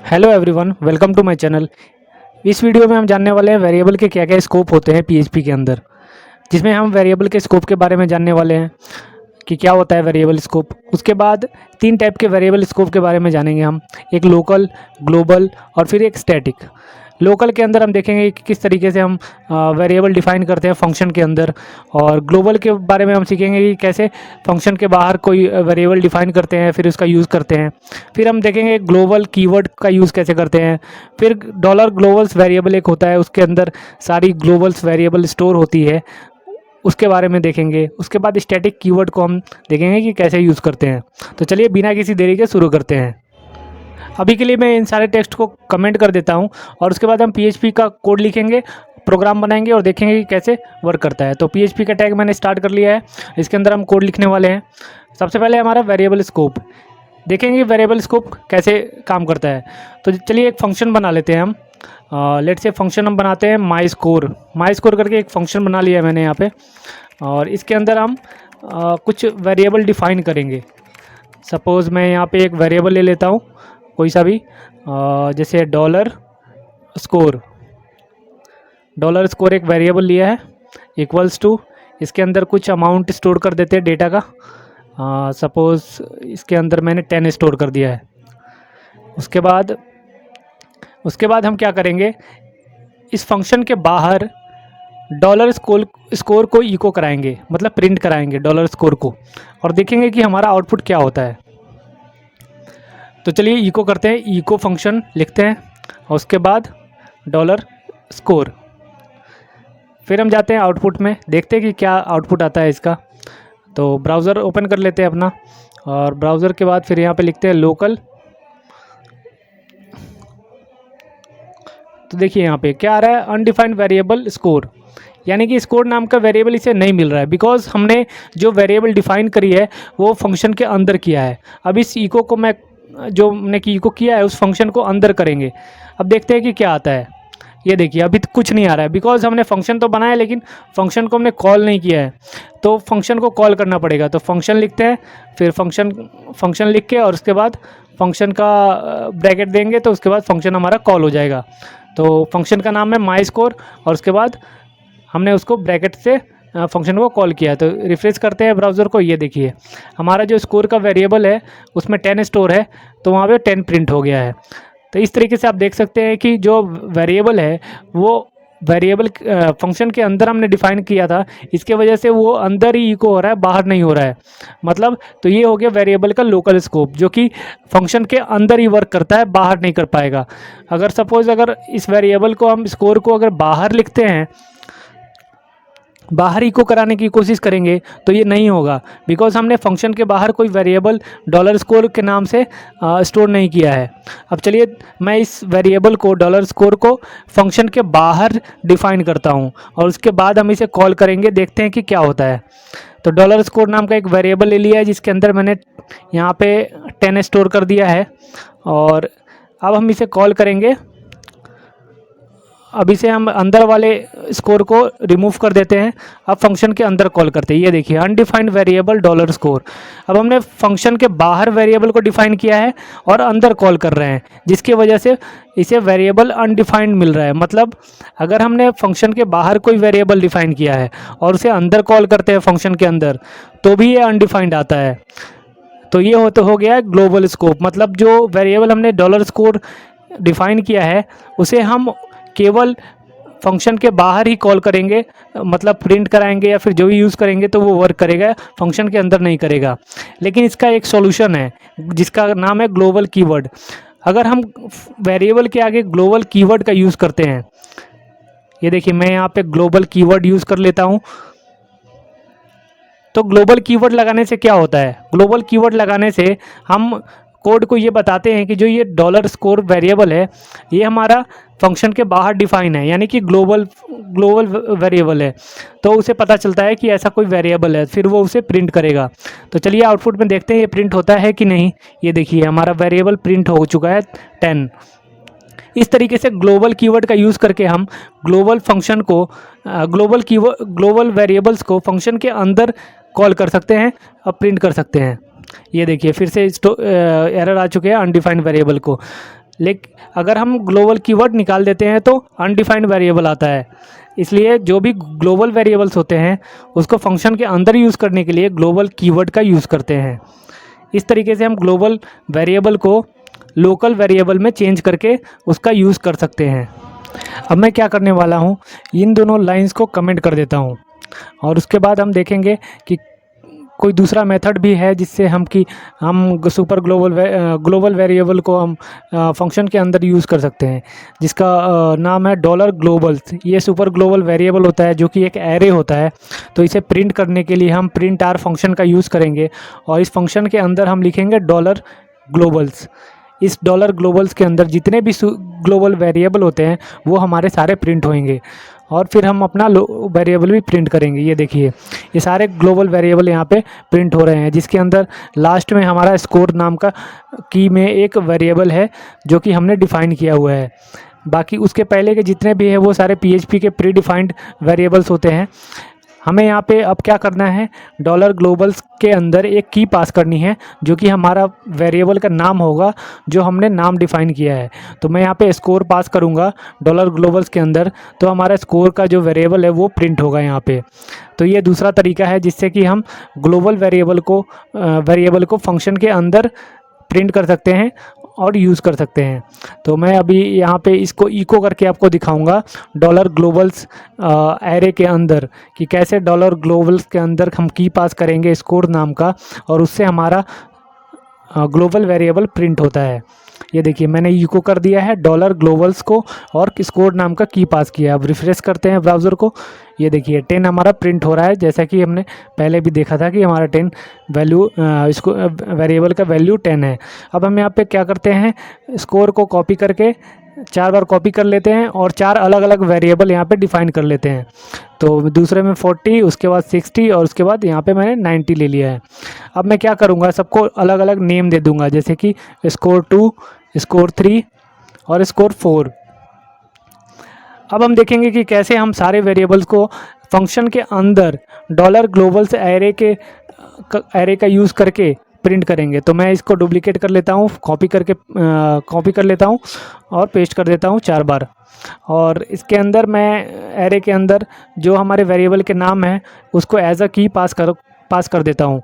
Hello everyone, welcome to my channel. इस video में हम जानने वाले हैं वेरिएबल के क्या क्या स्कोप होते हैं पीएचपी के अंदर, जिसमें हम वेरिएबल के स्कोप के बारे में जानने वाले हैं कि क्या होता है वेरिएबल स्कोप। उसके बाद तीन टाइप के वेरिएबल स्कोप के बारे में जानेंगे हम, एक लोकल, ग्लोबल और फिर एक स्टैटिक। लोकल के अंदर हम देखेंगे कि किस तरीके से हम वेरिएबल डिफाइन करते हैं फंक्शन के अंदर, और ग्लोबल के बारे में हम सीखेंगे कि कैसे फंक्शन के बाहर कोई वेरिएबल डिफाइन करते हैं फिर उसका यूज़ करते हैं। फिर हम देखेंगे ग्लोबल कीवर्ड का यूज़ कैसे करते हैं। फिर डॉलर ग्लोबल्स वेरिएबल एक होता है, उसके अंदर सारी ग्लोबल्स वेरिएबल स्टोर होती है, उसके बारे में देखेंगे। उसके बाद स्टैटिक कीवर्ड को हम देखेंगे कि कैसे यूज़ करते हैं। तो चलिए बिना किसी देरी के शुरू करते हैं। अभी के लिए मैं इन सारे टेक्स्ट को कमेंट कर देता हूं और उसके बाद हम पीएचपी का कोड लिखेंगे, प्रोग्राम बनाएंगे और देखेंगे कि कैसे वर्क करता है। तो पीएचपी का टैग मैंने स्टार्ट कर लिया है, इसके अंदर हम कोड लिखने वाले हैं। सबसे पहले हमारा वेरिएबल स्कोप देखेंगे, वेरिएबल स्कोप कैसे काम करता है। तो चलिए एक फंक्शन बना लेते हैं हम। लेट से फंक्शन हम बनाते हैं माई स्कोर करके एक फंक्शन बना लिया है मैंने यहाँ पे, और इसके अंदर हम कुछ वेरिएबल डिफाइन करेंगे। सपोज़ मैं यहाँ पे एक वेरिएबल ले लेता हूँ कोई सा भी, जैसे डॉलर स्कोर एक वेरिएबल लिया है, इक्वल्स टू इसके अंदर कुछ अमाउंट स्टोर कर देते हैं डेटा का। सपोज़ इसके अंदर मैंने 10 स्टोर कर दिया है। उसके बाद हम क्या करेंगे, इस फंक्शन के बाहर डॉलर स्कोर को इको कराएंगे, मतलब प्रिंट कराएंगे डॉलर स्कोर को, और देखेंगे कि हमारा आउटपुट क्या होता है। तो चलिए इको करते हैं, इको फंक्शन लिखते हैं और उसके बाद डॉलर स्कोर। फिर हम जाते हैं आउटपुट में, देखते हैं कि क्या आउटपुट आता है इसका। तो ब्राउज़र ओपन कर लेते हैं अपना, और ब्राउज़र के बाद फिर यहाँ पे लिखते हैं लोकल। तो देखिए यहाँ पे क्या आ रहा है, अनडिफाइंड वेरिएबल स्कोर, यानी कि स्कोर नाम का वेरिएबल इसे नहीं मिल रहा है, बिकॉज हमने जो वेरिएबल डिफाइन करी है वो फंक्शन के अंदर किया है। अब इस इको को मैं जो हमने की इको किया है उस फंक्शन को अंदर करेंगे। अब देखते हैं कि क्या आता है। ये देखिए अभी कुछ नहीं आ रहा है, बिकॉज हमने फंक्शन तो बनाया लेकिन फंक्शन को हमने कॉल नहीं किया है, तो फंक्शन को कॉल करना पड़ेगा। तो फंक्शन लिखते हैं, फिर फंक्शन लिख के और उसके बाद फंक्शन का ब्रैकेट देंगे, तो उसके बाद फंक्शन हमारा कॉल हो जाएगा। तो फंक्शन का नाम है माई स्कोर, और उसके बाद हमने उसको ब्रैकेट से फंक्शन को कॉल किया। तो रिफ्रेश करते हैं ब्राउज़र को, ये देखिए हमारा जो स्कोर का वेरिएबल है उसमें 10 स्टोर है, तो वहाँ पे 10 प्रिंट हो गया है। तो इस तरीके से आप देख सकते हैं कि जो वेरिएबल है वो वेरिएबल फंक्शन के अंदर हमने डिफाइन किया था, इसके वजह से वो अंदर ही इको हो रहा है, बाहर नहीं हो रहा है। मतलब तो ये हो गया वेरिएबल का लोकल स्कोप, जो कि फंक्शन के अंदर ही वर्क करता है, बाहर नहीं कर पाएगा। अगर सपोज़ अगर इस वेरिएबल को हम स्कोर को अगर बाहर लिखते हैं, बाहर इको कराने की कोशिश करेंगे तो ये नहीं होगा, बिकॉज हमने फंक्शन के बाहर कोई वेरिएबल डॉलर स्कोर के नाम से स्टोर नहीं किया है। अब चलिए मैं इस वेरिएबल को डॉलर स्कोर को फंक्शन के बाहर डिफाइन करता हूँ, और उसके बाद हम इसे कॉल करेंगे, देखते हैं कि क्या होता है। तो डॉलर स्कोर नाम का एक वेरिएबल ले लिया है, जिसके अंदर मैंने यहाँ पे 10 स्टोर कर दिया है, और अब हम इसे कॉल करेंगे। अब इसे हम अंदर वाले स्कोर को रिमूव कर देते हैं, अब फंक्शन के अंदर कॉल करते हैं। ये देखिए अनडिफाइंड वेरिएबल डॉलर स्कोर। अब हमने फंक्शन के बाहर वेरिएबल को डिफाइन किया है और अंदर कॉल कर रहे हैं, जिसकी वजह से इसे वेरिएबल अनडिफाइंड मिल रहा है। मतलब अगर हमने फंक्शन के बाहर कोई वेरिएबल डिफाइन किया है और उसे अंदर कॉल करते हैं फंक्शन के अंदर, तो भी ये अनडिफाइंड आता है। तो ये हो गया है ग्लोबल स्कोप। मतलब जो वेरिएबल हमने डॉलर स्कोर डिफाइन किया है उसे हम केवल फंक्शन के बाहर ही कॉल करेंगे, मतलब प्रिंट कराएंगे या फिर जो भी यूज़ करेंगे तो वो वर्क करेगा, फंक्शन के अंदर नहीं करेगा। लेकिन इसका एक सॉल्यूशन है जिसका नाम है ग्लोबल कीवर्ड। अगर हम वेरिएबल के आगे ग्लोबल कीवर्ड का यूज़ करते हैं, ये देखिए मैं यहाँ पे ग्लोबल कीवर्ड यूज़ कर लेता हूँ। तो ग्लोबल कीवर्ड लगाने से क्या होता है, ग्लोबल कीवर्ड लगाने से हम कोड को ये बताते हैं कि जो ये डॉलर स्कोर वेरिएबल है ये हमारा फंक्शन के बाहर डिफाइन है, यानी कि ग्लोबल वेरिएबल है। तो उसे पता चलता है कि ऐसा कोई वेरिएबल है, फिर वो उसे प्रिंट करेगा। तो चलिए आउटपुट में देखते हैं ये प्रिंट होता है कि नहीं। ये देखिए हमारा वेरिएबल प्रिंट हो चुका है 10। इस तरीके से ग्लोबल कीवर्ड का यूज़ करके हम ग्लोबल फंक्शन को ग्लोबल वेरिएबल्स को फंक्शन के अंदर कॉल कर सकते हैं और प्रिंट कर सकते हैं। ये देखिए फिर से एरर आ चुके हैं अनडिफाइंड वेरिएबल को। लेकिन अगर हम ग्लोबल कीवर्ड निकाल देते हैं तो अनडिफाइंड वेरिएबल आता है। इसलिए जो भी ग्लोबल वेरिएबल्स होते हैं उसको फंक्शन के अंदर यूज़ करने के लिए ग्लोबल कीवर्ड का यूज़ करते हैं। इस तरीके से हम ग्लोबल वेरिएबल को लोकल वेरिएबल में चेंज करके उसका यूज़ कर सकते हैं। अब मैं क्या करने वाला हूँ, इन दोनों लाइंस को कमेंट कर देता हूँ और उसके बाद हम देखेंगे कि कोई दूसरा मेथड भी है जिससे हम सुपर ग्लोबल वेरिएबल को हम फंक्शन के अंदर यूज़ कर सकते हैं, जिसका नाम है डॉलर ग्लोबल्स। ये सुपर ग्लोबल वेरिएबल होता है जो कि एक एरे होता है। तो इसे प्रिंट करने के लिए हम प्रिंट आर फंक्शन का यूज़ करेंगे और इस फंक्शन के अंदर हम लिखेंगे डॉलर ग्लोबल्स। इस डॉलर ग्लोबल्स के अंदर जितने भी ग्लोबल वेरिएबल होते हैं वो हमारे सारे प्रिंट होंगे और फिर हम अपना वेरिएबल भी प्रिंट करेंगे। ये देखिए, ये सारे ग्लोबल वेरिएबल यहाँ पे प्रिंट हो रहे हैं, जिसके अंदर लास्ट में हमारा स्कोर नाम का की में एक वेरिएबल है जो कि हमने डिफ़ाइन किया हुआ है। बाकी उसके पहले के जितने भी हैं वो सारे PHP के प्री डिफाइंड वेरिएबल्स होते हैं। हमें यहाँ पे अब क्या करना है, डॉलर ग्लोबल्स के अंदर एक की पास करनी है जो कि हमारा वेरिएबल का नाम होगा जो हमने नाम डिफ़ाइन किया है। तो मैं यहाँ पे स्कोर पास करूँगा डॉलर ग्लोबल्स के अंदर, तो हमारा स्कोर का जो वेरिएबल है वो प्रिंट होगा यहाँ पे। तो ये दूसरा तरीका है जिससे कि हम ग्लोबल वेरिएबल को फंक्शन के अंदर प्रिंट कर सकते हैं और यूज़ कर सकते हैं। तो मैं अभी यहाँ पे इसको इको करके आपको दिखाऊंगा डॉलर ग्लोबल्स एरे के अंदर, कि कैसे डॉलर ग्लोबल्स के अंदर हम की पास करेंगे स्कोर नाम का और उससे हमारा ग्लोबल वेरिएबल प्रिंट होता है। ये देखिए, मैंने इको कर दिया है डॉलर ग्लोबल्स को और स्कोर नाम का की पास किया। अब रिफ्रेश करते हैं ब्राउज़र को। ये देखिए 10 हमारा प्रिंट हो रहा है, जैसा कि हमने पहले भी देखा था कि हमारा 10 वैल्यू इसको वेरिएबल का वैल्यू 10 है। अब हम यहाँ पे क्या करते हैं, स्कोर को कॉपी करके 4 बार कॉपी कर लेते हैं और 4 अलग अलग वेरिएबल यहाँ पे डिफ़ाइन कर लेते हैं। तो दूसरे में 40, उसके बाद 60 और उसके बाद यहाँ पे मैंने 90 ले लिया है। अब मैं क्या करूँगा, सबको अलग अलग नेम दे दूँगा, जैसे कि स्कोर 2, स्कोर 3 और स्कोर 4। अब हम देखेंगे कि कैसे हम सारे वेरिएबल्स को फंक्शन के अंदर डॉलर ग्लोबल्स एरे का यूज़ करके प्रिंट करेंगे। तो मैं इसको डुप्लीकेट कर लेता हूँ, कॉपी कर लेता हूँ और पेस्ट कर देता हूँ 4 बार। और इसके अंदर मैं एरे के अंदर जो हमारे वेरिएबल के नाम है उसको एज अ की पास कर देता हूँ।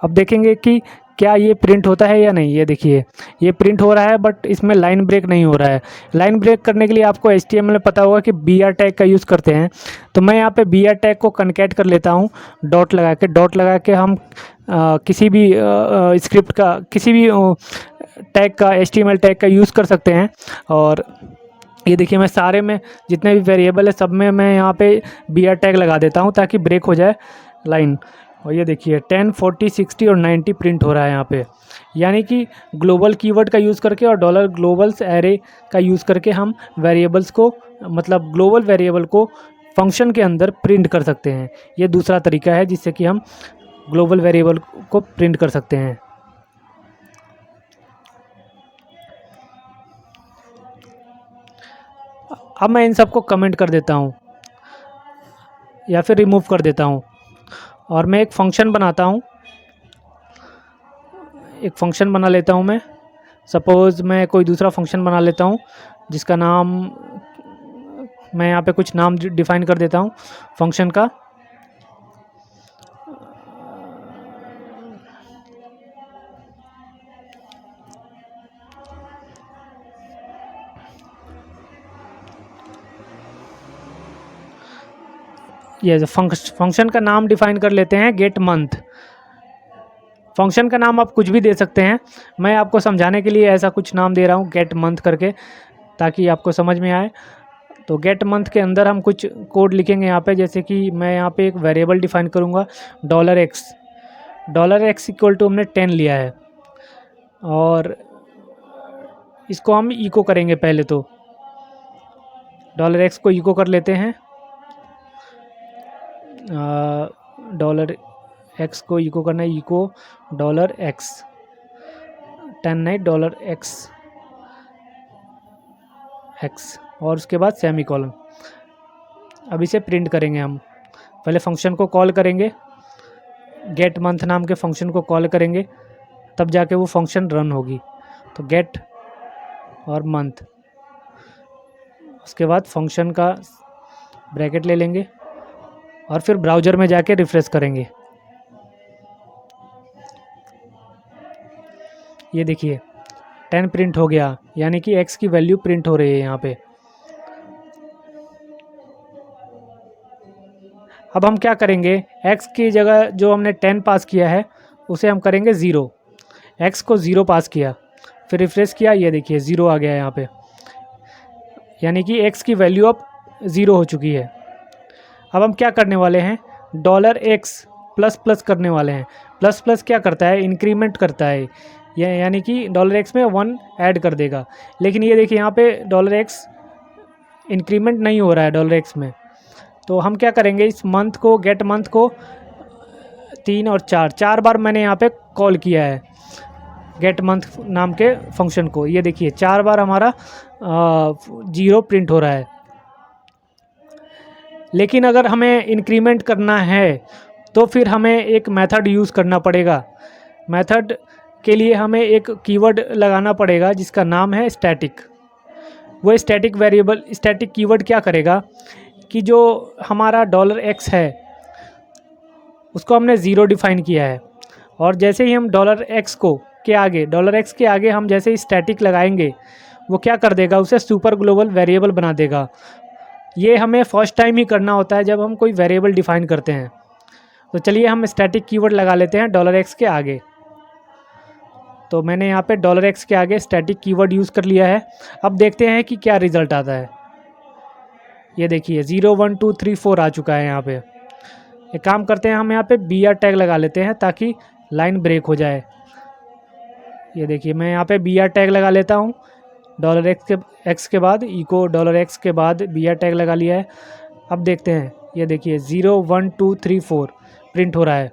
अब देखेंगे कि क्या ये प्रिंट होता है या नहीं। ये देखिए, ये प्रिंट हो रहा है बट इसमें लाइन ब्रेक नहीं हो रहा है। लाइन ब्रेक करने के लिए आपको HTML में पता होगा कि BR टैग का यूज़ करते हैं। तो मैं यहाँ पे BR टैग को कनकेट कर लेता हूँ डॉट लगा के हम किसी भी स्क्रिप्ट का किसी भी टैग का HTML टैग का यूज़ कर सकते हैं। और ये देखिए, मैं सारे में जितने भी वेरिएबल है सब में मैं यहाँ पे BR टैग लगा देता हूँ ताकि ब्रेक हो जाए लाइन। और ये देखिए 10, 40, 60 और 90 प्रिंट हो रहा है यहाँ पे। यानी कि ग्लोबल कीवर्ड का यूज़ करके और डॉलर ग्लोबल्स एरे का यूज़ करके हम वेरिएबल्स को, मतलब ग्लोबल वेरिएबल को फंक्शन के अंदर प्रिंट कर सकते हैं। ये दूसरा तरीका है जिससे कि हम ग्लोबल वेरिएबल को प्रिंट कर सकते हैं। अब मैं इन सबको कमेंट कर देता हूँ या फिर रिमूव कर देता हूँ और मैं एक फ़ंक्शन बनाता हूँ। एक फ़ंक्शन बना लेता हूँ मैं। सपोज़ मैं कोई दूसरा फंक्शन बना लेता हूँ जिसका नाम, मैं यहाँ पे कुछ नाम डिफ़ाइन कर देता हूँ फंक्शन का। ये फंक्शन का नाम डिफ़ाइन कर लेते हैं गेट मंथ। फंक्शन का नाम आप कुछ भी दे सकते हैं, मैं आपको समझाने के लिए ऐसा कुछ नाम दे रहा हूँ गेट मंथ करके, ताकि आपको समझ में आए। तो गेट मंथ के अंदर हम कुछ कोड लिखेंगे यहाँ पे, जैसे कि मैं यहाँ पे एक वेरिएबल डिफ़ाइन करूँगा $x इक्वल टू हमने 10 लिया है और इसको हम इको करेंगे। पहले तो $x को इको कर लेते हैं। $x को इको करना है, इको $x 10 नहीं $x और उसके बाद सेमीकोलन। अब इसे प्रिंट करेंगे हम। पहले फंक्शन को कॉल करेंगे, गेट मंथ नाम के फंक्शन को कॉल करेंगे, तब जाके वो फंक्शन रन होगी। तो गेट और मंथ। उसके बाद फंक्शन का ब्रैकेट ले लेंगे और फिर ब्राउज़र में जाके रिफ्रेश करेंगे। ये देखिए 10 प्रिंट हो गया, यानी कि x की वैल्यू प्रिंट हो रही है यहाँ पे। अब हम क्या करेंगे, x की जगह जो हमने 10 पास किया है उसे हम करेंगे 0। x को 0 पास किया, फिर रिफ्रेश किया, ये देखिए 0 आ गया यहाँ पे, यानी कि x की वैल्यू अब 0 हो चुकी है। अब हम क्या करने वाले हैं, $x प्लस प्लस करने वाले हैं। प्लस प्लस क्या करता है, इंक्रीमेंट करता है, यानी कि $x में 1 ऐड कर देगा। लेकिन ये देखिए यहाँ पे $x इंक्रीमेंट नहीं हो रहा है $x में। तो हम क्या करेंगे, इस मंथ को, गेट मंथ को 3 और 4 बार मैंने यहाँ पे कॉल किया है गेट मंथ नाम के फंक्शन को। ये देखिए 4 बार हमारा 0 प्रिंट हो रहा है। लेकिन अगर हमें इंक्रीमेंट करना है तो फिर हमें एक मेथड यूज़ करना पड़ेगा। मेथड के लिए हमें एक कीवर्ड लगाना पड़ेगा जिसका नाम है स्टैटिक। वो स्टैटिक वेरिएबल, स्टैटिक कीवर्ड क्या करेगा कि जो हमारा $x है उसको हमने 0 डिफ़ाइन किया है, और जैसे ही हम $x के आगे हम जैसे ही स्टैटिक लगाएंगे वो क्या कर देगा, उसे सुपर ग्लोबल वेरिएबल बना देगा। ये हमें फर्स्ट टाइम ही करना होता है जब हम कोई वेरिएबल डिफ़ाइन करते हैं। तो चलिए हम स्टैटिक कीवर्ड लगा लेते हैं $x के आगे। तो मैंने यहाँ पे $x के आगे स्टैटिक कीवर्ड यूज़ कर लिया है। अब देखते हैं कि क्या रिज़ल्ट आता है। ये देखिए 0 1 2 3 4 आ चुका है यहाँ पे। एक काम करते हैं, हम यहाँ पे BR टैग लगा लेते हैं ताकि लाइन ब्रेक हो जाए। ये देखिए मैं यहाँ पे BR टैग लगा लेता हूँ, $x के बाद इको $x के बाद BR टैग लगा लिया है। अब देखते हैं, ये देखिए 0 1 2 3 4 प्रिंट हो रहा है।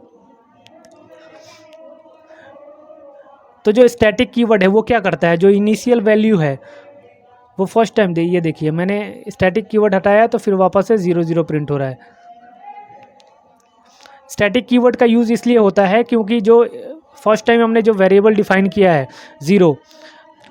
तो जो स्टैटिक कीवर्ड है वो क्या करता है, जो इनिशियल वैल्यू है वो फर्स्ट टाइम दे। ये देखिए मैंने स्टैटिक कीवर्ड हटाया तो फिर वापस से 0 0 प्रिंट हो रहा है। स्टैटिक कीवर्ड का यूज़ इसलिए होता है क्योंकि जो फर्स्ट टाइम हमने जो वेरिएबल डिफ़ाइन किया है 0,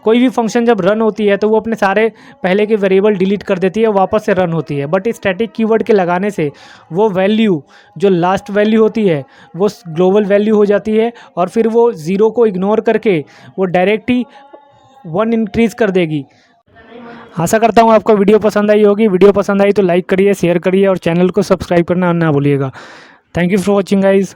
कोई भी फंक्शन जब रन होती है तो वो अपने सारे पहले के वेरिएबल डिलीट कर देती है, वापस से रन होती है। बट स्टैटिक कीवर्ड के लगाने से वो वैल्यू, जो लास्ट वैल्यू होती है वो ग्लोबल वैल्यू हो जाती है, और फिर वो 0 को इग्नोर करके वो डायरेक्ट ही 1 इंक्रीज़ कर देगी। आशा करता हूँ आपको वीडियो पसंद आई होगी। वीडियो पसंद आई तो लाइक करिए, शेयर करिए और चैनल को सब्सक्राइब करना ना भूलिएगा। Thank you for watching guys.